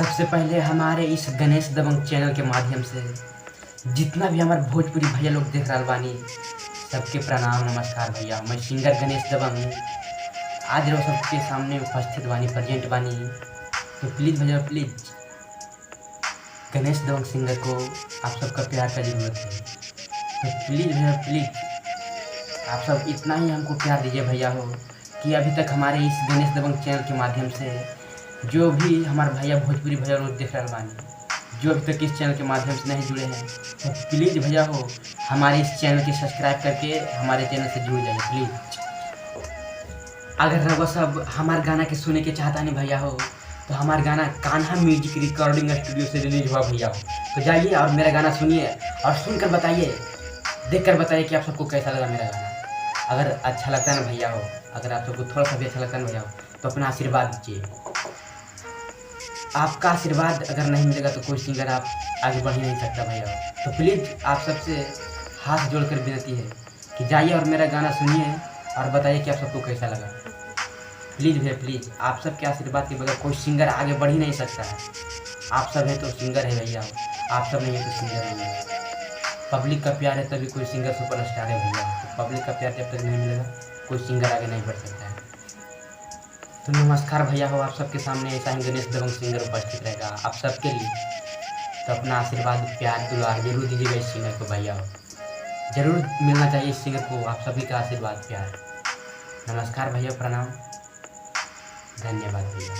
सबसे पहले हमारे इस गणेश दबंग चैनल के माध्यम से जितना भी हमारे भोजपुरी भैया लोग देख रहल बानी सबके प्रणाम नमस्कार भैया। मैं सिंगर गणेश दबंग आज रो सबके सामने उपस्थित बानी, प्रेजेंट बानी। तो प्लीज़ भैया प्लीज़ गणेश दबंग सिंगर को आप सबका प्यार का ज़रूरत है। तो प्लीज़ भैया प्लीज़ आप सब इतना ही हमको प्यार दीजिए भैया हो कि अभी तक हमारे इस गणेश दबंग चैनल के माध्यम से जो भी हमारे भैया भोजपुरी भैया लोग देख रहे बानी, जो अभी तक इस चैनल के माध्यम से नहीं जुड़े हैं, तो प्लीज़ भैया हो हमारे इस चैनल के सब्सक्राइब करके हमारे चैनल से जुड़ जाइए प्लीज़। अगर रघुआ सब हमारे गाना के सुने के चाहता नहीं भैया हो तो हमारा गाना कान्हा म्यूजिक रिकॉर्डिंग स्टूडियो से रिलीज हुआ भैया हो, तो जाइए और मेरा गाना सुनिए और सुनकर बताइए, देखकर बताइए कि आप सबको कैसा लगा मेरा गाना। अगर अच्छा लगता है ना भैया हो, अगर आप सबको थोड़ा सा भी अच्छा लगता है ना भैया हो, तो अपना आशीर्वाद दीजिए। आपका आशीर्वाद अगर नहीं मिलेगा तो कोई सिंगर आप आगे बढ़ ही नहीं सकता भैया। तो प्लीज़ आप सबसे हाथ जोड़कर विनती है कि जाइए और मेरा गाना सुनिए और बताइए कि आप सबको कैसा लगा। प्लीज़ भैया प्लीज़, आप सबके आशीर्वाद के बगैर कोई सिंगर आगे बढ़ ही नहीं सकता है। आप सब हैं तो सिंगर है भैया, आप सब नहीं है तो सिंगर नहीं है। पब्लिक का प्यार है तभी कोई सिंगर सुपरस्टार है भैया। तो पब्लिक का प्यार जब तक नहीं मिलेगा कोई सिंगर आगे नहीं बढ़ सकता है। तो नमस्कार भैया हो, आप सबके सामने ऐसा ही गणेश दबंग सिंगर उपस्थित रहेगा आप सबके लिए। तो अपना आशीर्वाद प्यार दुलार जरूर दीजिएगा इस सिंगर को भैया हो, जरूर मिलना चाहिए इस सिंगर को आप सभी का आशीर्वाद प्यार। नमस्कार भैया, प्रणाम, धन्यवाद भैया।